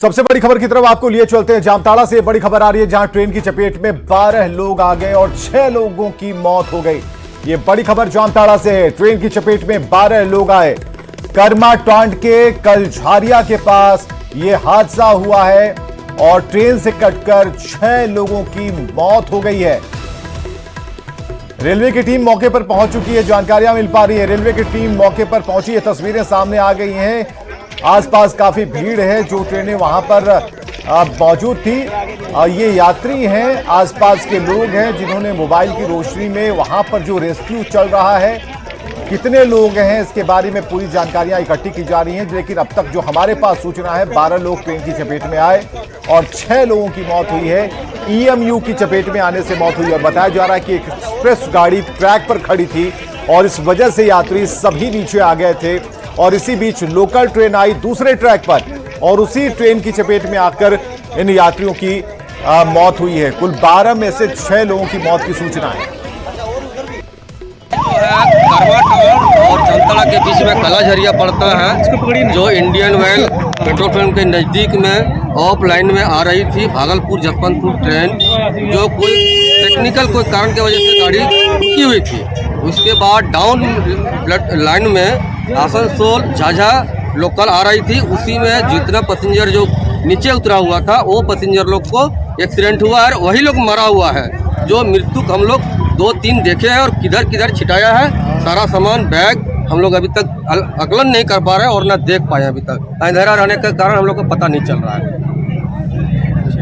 सबसे बड़ी खबर की तरफ आपको लिए चलते हैं। जामताड़ा से बड़ी खबर आ रही है, जहां ट्रेन की चपेट में 12 लोग आ गए और 6 लोगों की मौत हो गई। ये बड़ी खबर जामताड़ा से है। ट्रेन की चपेट में 12 लोग आए। कर्माटांड के कलझारिया के पास ये हादसा हुआ है और ट्रेन से कटकर 6 लोगों की मौत हो गई है। रेलवे की टीम मौके पर पहुंच चुकी है, जानकारियां मिल पा रही है। रेलवे की टीम मौके पर पहुंची है, तस्वीरें सामने आ गई हैं। आसपास काफी भीड़ है, जो ट्रेनें वहां पर मौजूद थी। ये यात्री हैं, आसपास के लोग हैं जिन्होंने मोबाइल की रोशनी में वहां पर जो रेस्क्यू चल रहा है, कितने लोग हैं इसके बारे में पूरी जानकारियां इकट्ठी की जा रही हैं। लेकिन अब तक जो हमारे पास सूचना है, 12 लोग ट्रेन की चपेट में आए और 6 लोगों की मौत हुई है। ईएमयू की चपेट में आने से मौत हुई और बताया जा रहा है कि एक एक्सप्रेस गाड़ी ट्रैक पर खड़ी थी और इस वजह से यात्री सभी नीचे आ गए थे और इसी बीच लोकल ट्रेन आई दूसरे ट्रैक पर और उसी ट्रेन की चपेट में आकर इन यात्रियों की मौत हुई है। कुल 12 में से 6 लोगों की मौत की सूचना है। कर्माटांड और जामताड़ा के बीच में कलाझरिया पड़ता है, जो इंडियन ऑयल पेट्रोल पंप के नज़दीक में ऑफ लाइन में आ रही थी भागलपुर जसवंतपुर ट्रेन, जो कोई टेक्निकल कोई कारण की वजह से गाड़ी रुकी हुई थी। उसके बाद डाउन लाइन में आसनसोल झाझा लोकल आ रही थी। उसी में जितना पैसेंजर जो नीचे उतरा हुआ था, वो पैसेंजर लोग को एक्सीडेंट हुआ है, वही लोग मरा हुआ है। जो मृत्यु हम लोग 2-3 देखे हैं और किधर किधर छिटाया है सारा सामान बैग हम लोग अभी तक आकलन नहीं कर पा रहे हैं और ना देख पाए अभी तक। अंधेरा रहने के कारण हम लोग को पता नहीं चल रहा है।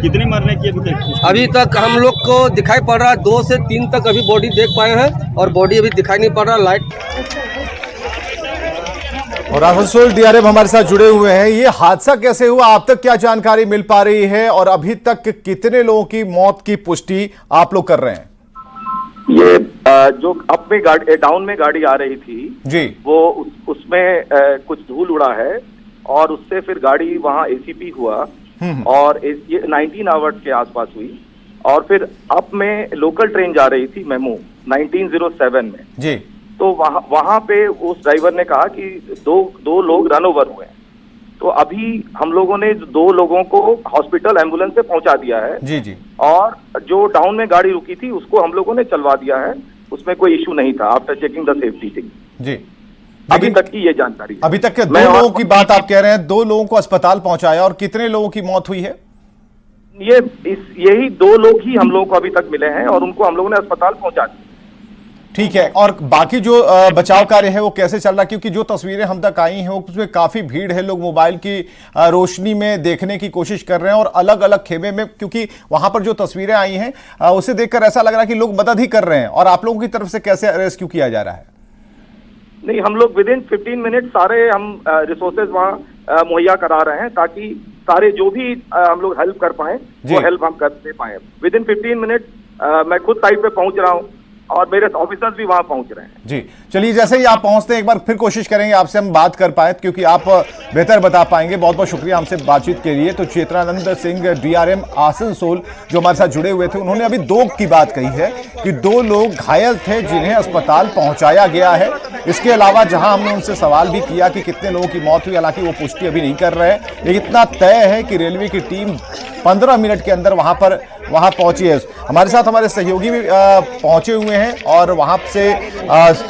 कितने मरने की अभी तक हम लोग को दिखाई पड़ रहा है 2 से 3 तक अभी बॉडी देख पाए हैं और बॉडी अभी दिखाई नहीं पड़ रहा। लाइट और आसनसोल डीआरएम हमारे साथ जुड़े हुए हैं। ये हादसा कैसे हुआ, आप तक क्या जानकारी मिल पा रही है और अभी तक कितने लोगों की मौत की पुष्टि आप लोग कर रहे हैं? ये जो अप में गाड़ी डाउन में गाड़ी आ रही थी जी, वो उसमें कुछ धूल उड़ा है और उससे फिर गाड़ी वहाँ एसीपी हुआ और ये 19 आवर्स के आसपास हुई और फिर अप में लोकल ट्रेन जा रही थी मेमू 1907 में जी। तो वहाँ पे उस ड्राइवर ने कहा कि दो लोग रन ओवर हुए हैं। तो अभी हम लोगों ने 2 लोगों को हॉस्पिटल एम्बुलेंस से पहुंचा दिया है जी जी। और जो डाउन में गाड़ी रुकी थी उसको हम लोगों ने चलवा दिया है, उसमें कोई इशू नहीं था after checking the safety thing जी। अभी तक की ये जानकारी। अभी तक के 2 लोगों की बात आप कह रहे हैं, 2 लोगों को अस्पताल पहुंचाया और कितने लोगों की मौत हुई है? यही 2 लोग ही हम लोगों को अभी तक मिले हैं और उनको हम लोगों ने अस्पताल पहुंचा दिया। ठीक है, और बाकी जो बचाव कार्य है वो कैसे चल रहा है? क्योंकि जो तस्वीरें हम तक आई हैं उसमें काफी भीड़ है, लोग मोबाइल की रोशनी में देखने की कोशिश कर रहे हैं और अलग अलग खेमे में, क्योंकि वहां पर जो तस्वीरें आई हैं उसे देखकर ऐसा लग रहा है कि लोग मदद ही कर रहे हैं। और आप लोगों की तरफ से कैसे रेस्क्यू किया जा रहा है? नहीं, हम लोग विदिन 15 मिनट सारे हम रिसोर्सेज वहाँ मुहैया करा रहे हैं ताकि सारे जो भी हम लोग हेल्प कर पाए वो हेल्प हम कर दे पाए। विदिन 15 मिनट मैं खुद साइट पे पहुंच रहा हूँ और मेरे ऑफिसर्स भी वहां पहुंच रहे हैं। जी चलिए, जैसे ही आप पहुंचते हैं एक बार फिर कोशिश करेंगे आपसे हम बात कर पाए, क्योंकि आप बेहतर बता पाएंगे। बहुत बहुत शुक्रिया हमसे बातचीत के लिए। तो चेतनानंद सिंह डीआरएम आसनसोल जो हमारे साथ जुड़े हुए थे, उन्होंने अभी 2 की बात कही है कि 2 लोग घायल थे जिन्हें अस्पताल पहुंचाया गया है। इसके अलावा जहां हमने उनसे सवाल भी किया कि कितने लोगों की मौत हुई, हालांकि वो पुष्टि अभी नहीं कर रहे हैं, लेकिन इतना तय है कि रेलवे की टीम 15 मिनट के अंदर वहां पहुंची है। हमारे साथ हमारे सहयोगी भी पहुंचे हुए हैं और वहां से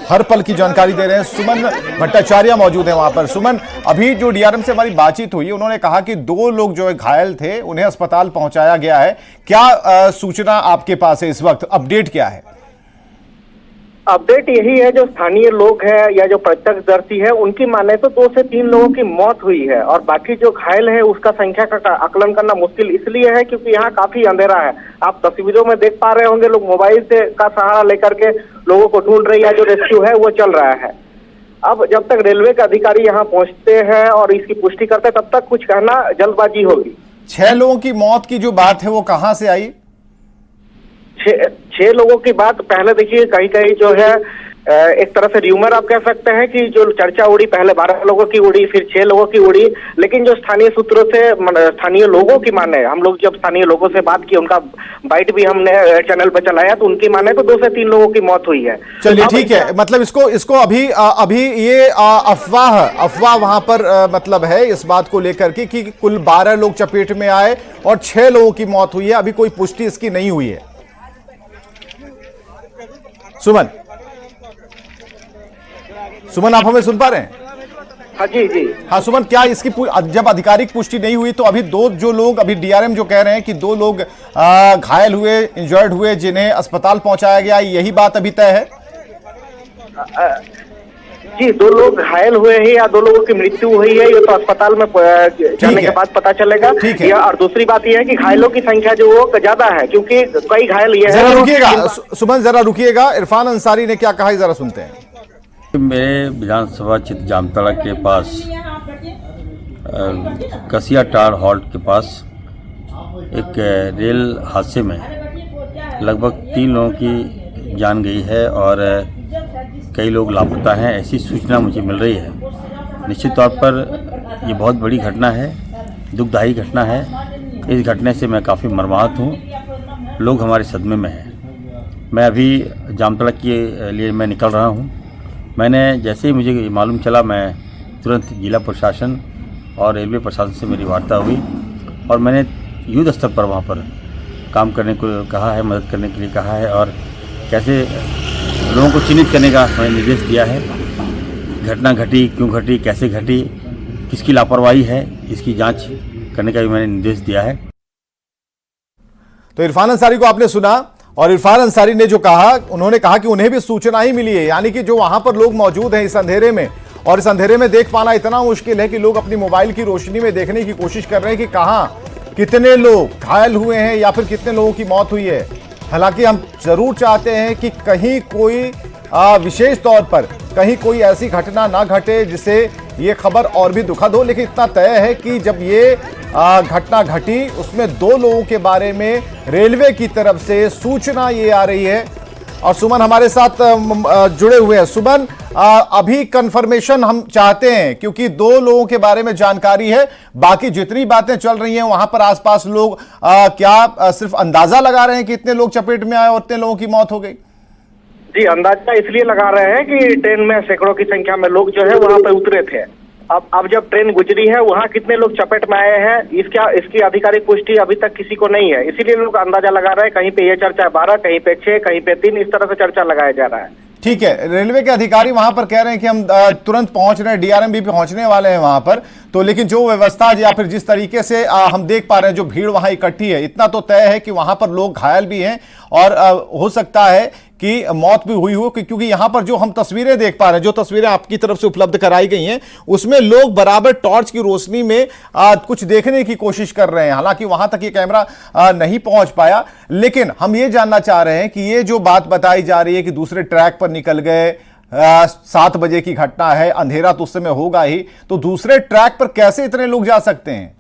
हर पल की जानकारी दे रहे हैं। सुमन भट्टाचार्य मौजूद है वहां पर। सुमन, अभी जो डीआरएम से हमारी बातचीत हुई, उन्होंने कहा कि 2 लोग जो है घायल थे, उन्हें अस्पताल पहुंचाया गया है। क्या सूचना आपके पास है इस वक्त? अपडेट क्या है? अपडेट यही है, जो स्थानीय लोग हैं या जो प्रत्यक्षदर्शी है उनकी माने तो 2 से 3 लोगों की मौत हुई है और बाकी जो घायल है उसका संख्या का आकलन करना मुश्किल इसलिए है क्योंकि यहाँ काफी अंधेरा है। आप तस्वीरों में देख पा रहे होंगे, लोग मोबाइल से का सहारा लेकर के लोगों को ढूंढ रहे हैं, जो रेस्क्यू है वो चल रहा है। अब जब तक रेलवे के अधिकारी यहाँ पहुंचते हैं और इसकी पुष्टि करते हैं, तब तक कुछ कहना जल्दबाजी होगी। 6 लोगों की मौत की जो बात है वो कहाँ से आई? 6 लोगों की बात पहले देखिए, कहीं कहीं जो है एक तरह से र्यूमर आप कह सकते हैं कि जो चर्चा उड़ी, पहले 12 लोगों की उड़ी, फिर 6 लोगों की उड़ी, लेकिन जो स्थानीय सूत्रों से, स्थानीय लोगों की माने, हम लोग जब स्थानीय लोगों से बात की, उनका बाइट भी हमने चैनल पर चलाया, तो उनकी माने तो 2 से 3 लोगों की मौत हुई है। चलिए ठीक है, मतलब इसको अभी ये अफवाह वहां पर मतलब है इस बात को लेकर के कि कुल 12 लोग चपेट में आए और 6 लोगों की मौत हुई है। अभी कोई पुष्टि इसकी नहीं हुई है। सुमन आप हमें सुन पा रहे हैं? हाँ जी। हाँ सुमन, क्या इसकी जब आधिकारिक पुष्टि नहीं हुई तो अभी 2 जो लोग, अभी डीआरएम जो कह रहे हैं कि 2 लोग घायल हुए, इंजर्ड हुए, जिन्हें अस्पताल पहुंचाया गया, यही बात अभी तय है? जी, 2 लोग घायल हुए हैं या 2 लोगों की मृत्यु हुई है, ये तो अस्पताल में जाने के बाद पता चलेगा। और दूसरी बात यह है कि घायलों की संख्या जो वो ज्यादा है, क्योंकि कई घायल ये है। जरा रुकिएगा सुमन, जरा रुकिएगा। इरफान अंसारी ने क्या कहा, जरा सुनते हैं। मेरे विधानसभा क्षेत्र जामताड़ा के पास कसिया टार हॉल्ट के पास एक रेल हादसे में लगभग 3 लोगों की जान गई है और कई लोग लापता हैं, ऐसी सूचना मुझे मिल रही है। निश्चित तौर पर ये बहुत बड़ी घटना है, दुखदायी घटना है। इस घटने से मैं काफ़ी मर्माहत हूँ, लोग हमारे सदमे में हैं। मैं अभी जामताड़ा के लिए मैं निकल रहा हूँ। मैंने जैसे ही मुझे मालूम चला, मैं तुरंत जिला प्रशासन और रेलवे प्रशासन से मेरी वार्ता हुई और मैंने युद्ध स्तर पर वहाँ पर काम करने को कहा है, मदद करने के लिए कहा है और कैसे लोगों को चिन्हित करने का मैंने निर्देश दिया है। घटना घटी, क्यों घटी, कैसे घटी, किसकी लापरवाही है, इसकी जांच करने का भी मैंने निर्देश दिया है। तो इरफान अंसारी को आपने सुना और इरफान अंसारी ने जो कहा, उन्होंने कहा कि उन्हें भी सूचना ही मिली है, यानी कि जो वहां पर लोग मौजूद हैं इस अंधेरे में, और इस अंधेरे में देख पाना इतना मुश्किल है कि लोग अपनी मोबाइल की रोशनी में देखने की कोशिश कर रहे हैं कि कहां कितने लोग घायल हुए हैं या फिर कितने लोगों की मौत हुई है। हालांकि हम जरूर चाहते हैं कि कहीं कोई विशेष तौर पर कहीं कोई ऐसी घटना ना घटे जिससे ये खबर और भी दुखद हो, लेकिन इतना तय है कि जब ये घटना घटी उसमें 2 लोगों के बारे में रेलवे की तरफ से सूचना ये आ रही है। और सुमन हमारे साथ जुड़े हुए हैं। सुमन, अभी कंफर्मेशन हम चाहते हैं क्योंकि 2 लोगों के बारे में जानकारी है, बाकी जितनी बातें चल रही हैं वहां पर आसपास लोग क्या सिर्फ अंदाजा लगा रहे हैं कि इतने लोग चपेट में आए और इतने लोगों की मौत हो गई? जी, अंदाजा इसलिए लगा रहे हैं कि ट्रेन में सैकड़ों की संख्या में लोग जो है वहां पे उतरे थे। अब जब ट्रेन गुजरी है, वहां कितने लोग चपेट में आए हैं इसकी आधिकारिक पुष्टि अभी तक किसी को नहीं है, इसीलिए लोग अंदाजा लगा रहे हैं। कहीं पे ये चर्चा 12, कहीं पे 6, कहीं पे 3, इस तरह से चर्चा लगाया जा रहा है। ठीक है, रेलवे के अधिकारी वहां पर कह रहे हैं कि हम तुरंत पहुंच रहे हैं, डीआरएम भी पहुंचने वाले हैं वहां पर। तो लेकिन जो व्यवस्था या फिर जिस तरीके से हम देख पा रहे हैं जो भीड़ वहां इकट्ठी है, इतना तो तय है कि वहां पर लोग घायल भी हैं और हो सकता है कि मौत भी हुई हो, क्योंकि यहां पर जो हम तस्वीरें देख पा रहे हैं, जो तस्वीरें आपकी तरफ से उपलब्ध कराई गई हैं, उसमें लोग बराबर टॉर्च की रोशनी में कुछ देखने की कोशिश कर रहे हैं। हालांकि वहां तक ये कैमरा नहीं पहुंच पाया, लेकिन हम ये जानना चाह रहे हैं कि ये जो बात बताई जा रही है कि दूसरे ट्रैक पर निकल गए, 7 बजे की घटना है, अंधेरा तो उस समय होगा ही, तो दूसरे ट्रैक पर कैसे इतने लोग जा सकते हैं?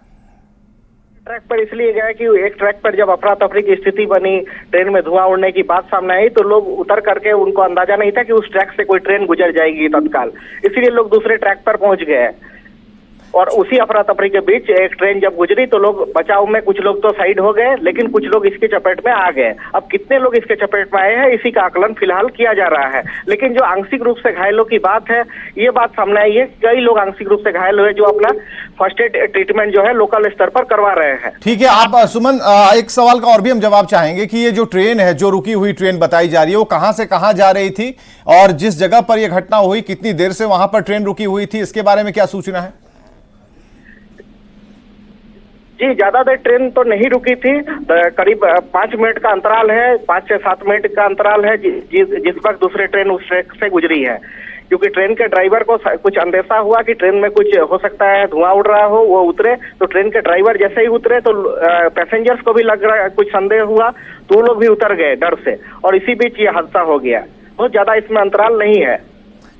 ट्रैक पर इसलिए गया कि एक ट्रैक पर जब अफरा तफरी की स्थिति बनी, ट्रेन में धुआं उड़ने की बात सामने आई, तो लोग उतर करके, उनको अंदाजा नहीं था कि उस ट्रैक से कोई ट्रेन गुजर जाएगी तत्काल, इसलिए लोग दूसरे ट्रैक पर पहुंच गए। और उसी अफरा तफरी के बीच एक ट्रेन जब गुजरी तो लोग बचाव में, कुछ लोग तो साइड हो गए, लेकिन कुछ लोग इसके चपेट में आ गए। अब कितने लोग इसके चपेट में आए हैं इसी का आकलन फिलहाल किया जा रहा है, लेकिन जो आंशिक रूप से घायलों की बात है, ये बात सामने आई है, कई लोग आंशिक रूप से घायल हुए जो अपना फर्स्ट एड ट्रीटमेंट जो है लोकल स्तर पर करवा रहे हैं। ठीक है, आप सुमन, एक सवाल का और भी हम जवाब चाहेंगे कि ये जो ट्रेन है, जो रुकी हुई ट्रेन बताई जा रही है, वो कहां से कहां जा रही थी और जिस जगह पर यह घटना हुई कितनी देर से वहां पर ट्रेन रुकी हुई थी, इसके बारे में क्या सूचना है? जी, ज्यादा देर ट्रेन तो नहीं रुकी थी, करीब 5 मिनट का अंतराल है, 5 से 7 मिनट का अंतराल है जिस वक्त दूसरे ट्रेन उस ट्रैक से गुजरी है, क्योंकि ट्रेन के ड्राइवर को कुछ अंदेशा हुआ कि ट्रेन में कुछ हो सकता है, धुआं उड़ रहा हो, वो उतरे। तो ट्रेन के ड्राइवर जैसे ही उतरे तो पैसेंजर्स को भी लग रहा कुछ संदेह हुआ, तो वो लोग भी उतर गए डर से, और इसी बीच ये हादसा हो गया। बहुत ज्यादा इसमें अंतराल नहीं है।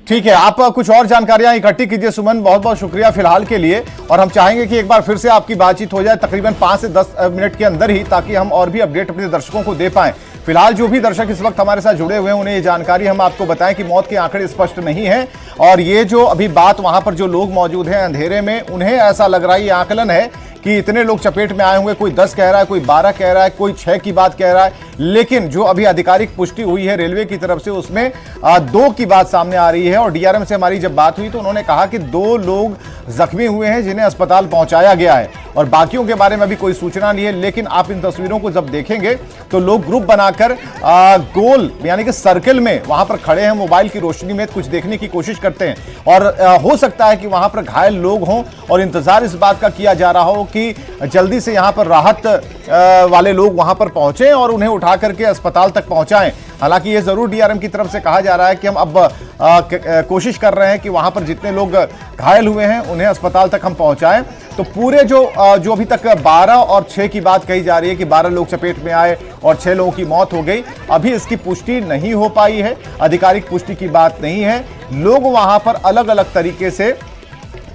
ठीक है, आप कुछ और जानकारियां इकट्ठी कीजिए सुमन, बहुत बहुत शुक्रिया फिलहाल के लिए, और हम चाहेंगे कि एक बार फिर से आपकी बातचीत हो जाए तकरीबन 5 से 10 मिनट के अंदर ही, ताकि हम और भी अपडेट अपने दर्शकों को दे पाएं। फिलहाल जो भी दर्शक इस वक्त हमारे साथ जुड़े हुए हैं उन्हें ये जानकारी हम आपको बताएं कि मौत के आंकड़े स्पष्ट नहीं है, और ये जो अभी बात वहां पर जो लोग मौजूद हैं अंधेरे में, उन्हें ऐसा लग रहा है, ये आकलन है कि इतने लोग चपेट में आए होंगे। कोई 10 कह रहा है, कोई 12 कह रहा है, कोई 6 की बात कह रहा है, लेकिन जो अभी आधिकारिक पुष्टि हुई है रेलवे की तरफ से उसमें 2 की बात सामने आ रही है। और डीआरएम से हमारी जब बात हुई तो उन्होंने कहा कि 2 लोग जख्मी हुए हैं जिन्हें अस्पताल पहुंचाया गया है, और बाकियों के बारे में अभी कोई सूचना नहीं है। लेकिन आप इन तस्वीरों को जब देखेंगे तो लोग ग्रुप बनाकर गोल यानी कि सर्कल में वहां पर खड़े हैं, मोबाइल की रोशनी में कुछ देखने की कोशिश करते हैं, और हो सकता है कि वहां पर घायल लोग हों और इंतजार इस बात का किया जा रहा हो कि जल्दी से यहां पर राहत वाले लोग वहां पर पहुंचे और उन्हें उठा करके अस्पताल तक पहुंचाएं। हालांकि ये जरूर डीआरएम की तरफ से कहा जा रहा है कि हम अब कोशिश कर रहे हैं कि वहां पर जितने लोग घायल हुए हैं उन्हें अस्पताल तक हम पहुंचाएं। तो पूरे जो अभी तक 12 और 6 की बात कही जा रही है कि 12 लोग चपेट में आए और 6 लोगों की मौत हो गई, अभी इसकी पुष्टि नहीं हो पाई है, आधिकारिक पुष्टि की बात नहीं है। लोग वहां पर अलग अलग तरीके से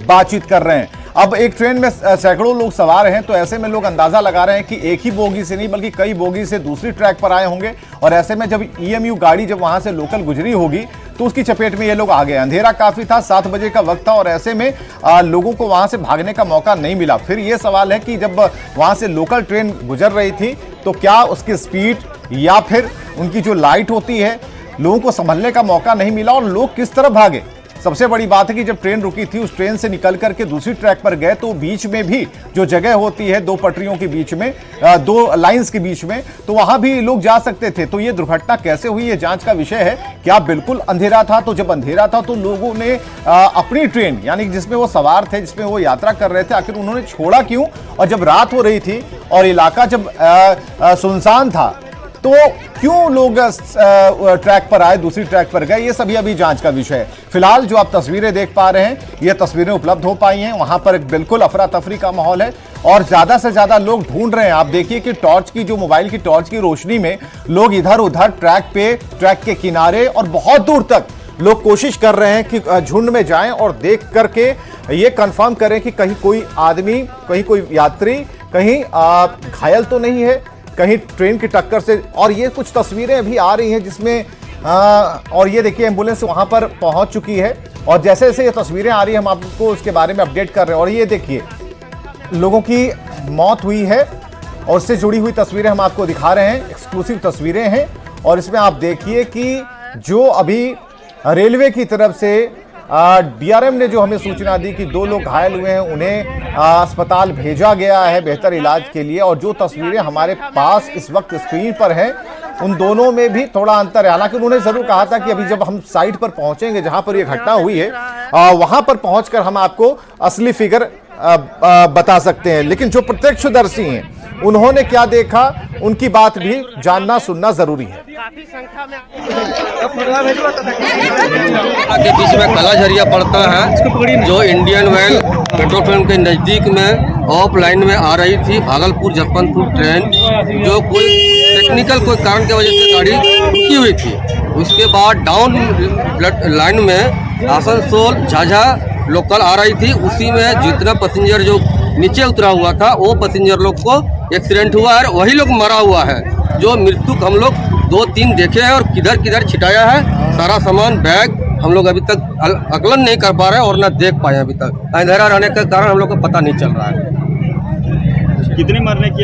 बातचीत कर रहे हैं। अब एक ट्रेन में सैकड़ों लोग सवार हैं, तो ऐसे में लोग अंदाजा लगा रहे हैं कि एक ही बोगी से नहीं बल्कि कई बोगी से दूसरी ट्रैक पर आए होंगे, और ऐसे में जब ईएमयू गाड़ी जब वहां से लोकल गुजरी होगी तो उसकी चपेट में ये लोग आ गए। अंधेरा काफी था, 7 बजे का वक्त था, और ऐसे में लोगों को वहां से भागने का मौका नहीं मिला। फिर ये सवाल है कि जब वहां से लोकल ट्रेन गुजर रही थी तो क्या उसकी स्पीड या फिर उनकी जो लाइट होती है, लोगों को संभलने का मौका नहीं मिला और लोग किस तरफ भागे। सबसे बड़ी बात है कि जब ट्रेन रुकी थी उस ट्रेन से निकल करके दूसरी ट्रैक पर गए तो बीच में भी जो जगह होती है 2 पटरियों के बीच में, 2 लाइंस के बीच में, तो वहां भी लोग जा सकते थे। तो ये दुर्घटना कैसे हुई, ये जांच का विषय है। क्या बिल्कुल अंधेरा था? तो जब अंधेरा था तो लोगों ने अपनी ट्रेन यानी जिसमें वो सवार थे, जिसमें वो यात्रा कर रहे थे, आखिर उन्होंने छोड़ा क्यों? और जब रात हो रही थी और इलाका जब सुनसान था तो क्यों लोग ट्रैक पर आए, दूसरी ट्रैक पर गए? ये सभी अभी जांच का विषय है। फिलहाल जो आप तस्वीरें देख पा रहे हैं, ये तस्वीरें उपलब्ध हो पाई हैं। वहां पर एक बिल्कुल अफरा तफरी का माहौल है और ज्यादा से ज्यादा लोग ढूंढ रहे हैं। आप देखिए कि टॉर्च की जो मोबाइल की टॉर्च की रोशनी में लोग इधर उधर ट्रैक पे, ट्रैक के किनारे और बहुत दूर तक लोग कोशिश कर रहे हैं कि झुंड में जाएं और देख करके ये कंफर्म करें कि कहीं कोई आदमी, कहीं कोई यात्री, कहीं घायल तो नहीं है, कहीं ट्रेन की टक्कर से। और ये कुछ तस्वीरें अभी आ रही हैं जिसमें और ये देखिए एम्बुलेंस वहां पर पहुंच चुकी है, और जैसे जैसे ये तस्वीरें आ रही हैं हम आपको उसके बारे में अपडेट कर रहे हैं। और ये देखिए लोगों की मौत हुई है और उससे जुड़ी हुई तस्वीरें हम आपको दिखा रहे हैं, एक्सक्लूसिव तस्वीरें हैं। और इसमें आप देखिए कि जो अभी रेलवे की तरफ से डीआरएम ने जो हमें सूचना दी कि 2 लोग घायल हुए हैं, उन्हें अस्पताल भेजा गया है बेहतर इलाज के लिए। और जो तस्वीरें हमारे पास इस वक्त स्क्रीन पर हैं उन दोनों में भी थोड़ा अंतर है। हालांकि उन्होंने जरूर कहा था कि अभी जब हम साइट पर पहुंचेंगे जहां पर यह घटना हुई है, वहां पर पहुंचकर हम आपको असली फिगर बता सकते हैं। लेकिन जो प्रत्यक्षदर्शी हैं उन्होंने क्या देखा, उनकी बात भी जानना सुनना जरूरी है। के बीच में कला झरिया पड़ता है, जो इंडियन वेल पेट्रोल पंप के नज़दीक में ऑफ लाइन में आ रही थी भागलपुर जसवंतपुर ट्रेन, जो कोई टेक्निकल कोई कारण की वजह से गाड़ी रुकी हुई थी। उसके बाद डाउन लाइन में आसनसोल झाझा लोकल आ रही थी, उसी में जितना पैसेंजर जो नीचे उतरा हुआ था वो पैसेंजर लोग को एक्सीडेंट हुआ है, वही लोग मरा हुआ है। जो मृत्यु हम लोग 2-3 देखे हैं और किधर किधर छिटाया है, सारा सामान बैग हम लोग अभी तक आकलन नहीं कर पा रहे हैं और ना देख पाए अभी तक। अंधेरा रहने के कारण हम लोग को पता नहीं चल रहा है। कितने मरने की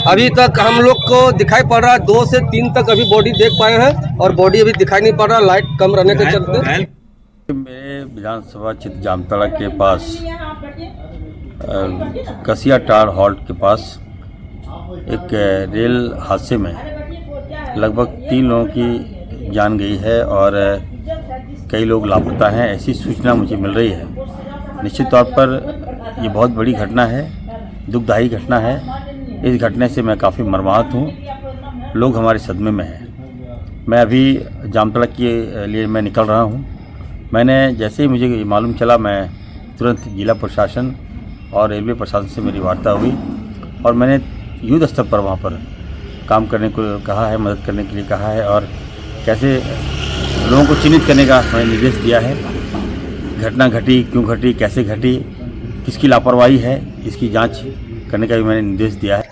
अभी तक हम लोग को दिखाई पड़ रहा है 2 से 3 तक अभी बॉडी देख पाए हैं, और बॉडी अभी दिखाई नहीं पड़ रहा, लाइट कम रहने के चलते। मेरे विधानसभा क्षेत्र जामताड़ा के पास कसिया टार हॉल्ट के पास एक रेल हादसे में लगभग 3 लोगों की जान गई है और कई लोग लापता हैं, ऐसी सूचना मुझे मिल रही है। निश्चित तौर पर ये बहुत बड़ी घटना है, दुखदायी घटना है। इस घटने से मैं काफ़ी मर्माहत हूँ, लोग हमारे सदमे में हैं। मैं अभी जामताड़ा के लिए मैं निकल रहा हूँ। मैंने जैसे ही मुझे मालूम चला, मैं तुरंत जिला प्रशासन और रेलवे प्रशासन से मेरी वार्ता हुई और मैंने युद्ध स्तर पर वहाँ पर काम करने को कहा है, मदद करने के लिए कहा है, और कैसे लोगों को चिन्हित करने का मैंने निर्देश दिया है। घटना घटी, क्यों घटी, कैसे घटी, किसकी लापरवाही है, इसकी जांच करने का भी मैंने निर्देश दिया है।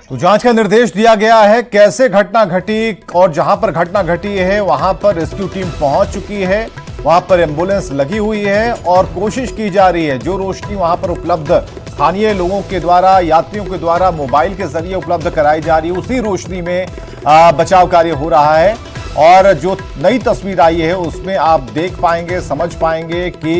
तो जांच का निर्देश दिया गया है। कैसे घटना घटी और जहां पर घटना घटी है वहां पर रेस्क्यू टीम पहुंच चुकी है, वहां पर एम्बुलेंस लगी हुई है और कोशिश की जा रही है। जो रोशनी वहां पर उपलब्ध स्थानीय लोगों के द्वारा, यात्रियों के द्वारा मोबाइल के जरिए उपलब्ध कराई जा रही है, उसी रोशनी में बचाव कार्य हो रहा है। और जो नई तस्वीर आई है उसमें आप देख पाएंगे, समझ पाएंगे कि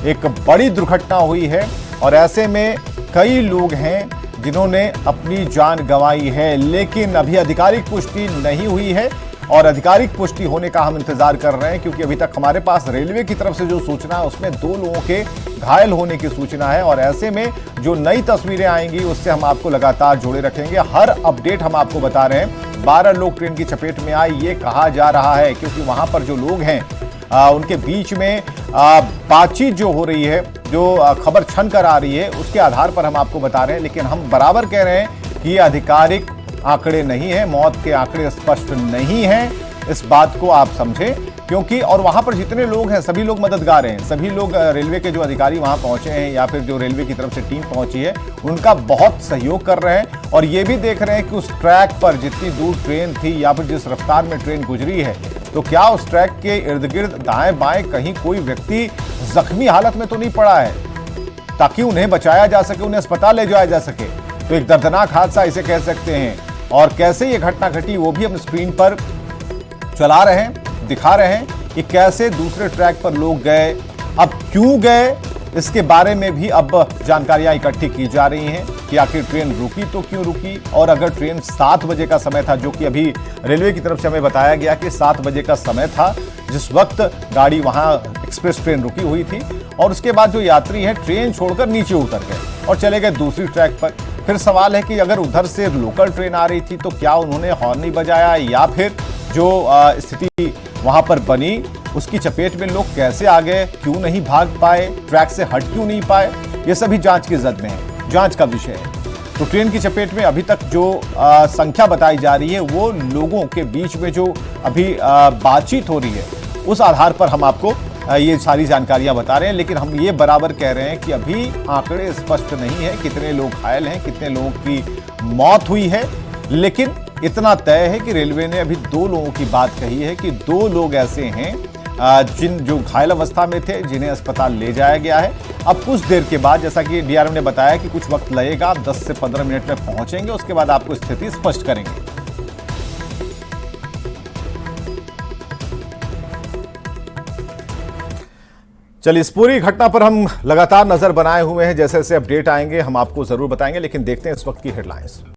एक बड़ी दुर्घटना हुई है और ऐसे में कई लोग हैं जिन्होंने अपनी जान गंवाई है, लेकिन अभी आधिकारिक पुष्टि नहीं हुई है और आधिकारिक पुष्टि होने का हम इंतजार कर रहे हैं, क्योंकि अभी तक हमारे पास रेलवे की तरफ से जो सूचना है उसमें 2 लोगों के घायल होने की सूचना है। और ऐसे में जो नई तस्वीरें आएंगी उससे हम आपको लगातार जोड़े रखेंगे। हर अपडेट हम आपको बता रहे हैं। 12 लोग ट्रेन की चपेट में आए ये कहा जा रहा है, क्योंकि वहां पर जो लोग हैं उनके बीच में बातचीत जो हो रही है, जो खबर छन कर आ रही है, उसके आधार पर हम आपको बता रहे हैं। लेकिन हम बराबर कह रहे हैं कि ये आधिकारिक आंकड़े नहीं है, मौत के आंकड़े स्पष्ट नहीं हैं। इस बात को आप समझें, क्योंकि और वहां पर जितने लोग हैं सभी लोग मददगार हैं, सभी लोग रेलवे के जो अधिकारी वहां पहुंचे हैं या फिर जो रेलवे की तरफ से टीम पहुंची है उनका बहुत सहयोग कर रहे हैं। और ये भी देख रहे हैं कि उस ट्रैक पर जितनी दूर ट्रेन थी या फिर जिस रफ्तार में ट्रेन गुजरी है, तो क्या उस ट्रैक के इर्द गिर्द दाएं बाएं कहीं कोई व्यक्ति जख्मी हालत में तो नहीं पड़ा है, ताकि उन्हें बचाया जा सके, उन्हें अस्पताल ले जाया जा सके। तो एक दर्दनाक हादसा इसे कह सकते हैं। और कैसे ये घटना घटी वो भी हम स्क्रीन पर चला रहे हैं, दिखा रहे हैं कि कैसे दूसरे ट्रैक पर लोग गए, अब क्यों गए, इसके बारे में भी अब जानकारियां इकट्ठी की जा रही हैं कि आखिर ट्रेन रुकी तो क्यों रुकी। और अगर ट्रेन 7 बजे का समय था, जो कि अभी रेलवे की तरफ से हमें बताया गया कि 7 बजे का समय था जिस वक्त गाड़ी वहां एक्सप्रेस ट्रेन रुकी हुई थी, और उसके बाद जो यात्री हैं ट्रेन छोड़कर नीचे उतर गए और चले गए दूसरी ट्रैक पर। फिर सवाल है कि अगर उधर से लोकल ट्रेन आ रही थी तो क्या उन्होंने हॉर्न नहीं बजाया, या फिर जो स्थिति वहां पर बनी उसकी चपेट में लोग कैसे आ गए, क्यों नहीं भाग पाए, ट्रैक से हट क्यों नहीं पाए, ये सभी जांच की जद में है, जांच का विषय है। तो ट्रेन की चपेट में अभी तक जो संख्या बताई जा रही है वो लोगों के बीच में जो अभी बातचीत हो रही है उस आधार पर हम आपको ये सारी जानकारियां बता रहे हैं। लेकिन हम ये बराबर कह रहे हैं कि अभी आंकड़े स्पष्ट नहीं है, कितने लोग घायल हैं, कितने लोगों की मौत हुई है। लेकिन इतना तय है कि रेलवे ने अभी 2 लोगों की बात कही है कि 2 लोग ऐसे हैं जो घायल अवस्था में थे, जिन्हें अस्पताल ले जाया गया है। अब कुछ देर के बाद, जैसा कि डीआरएम ने बताया कि कुछ वक्त लगेगा, 10 से 15 मिनट में पहुंचेंगे, उसके बाद आपको स्थिति स्पष्ट करेंगे। चलिए, इस पूरी घटना पर हम लगातार नजर बनाए हुए हैं, जैसे जैसे अपडेट आएंगे हम आपको जरूर बताएंगे। लेकिन देखते हैं इस वक्त की हेडलाइंस।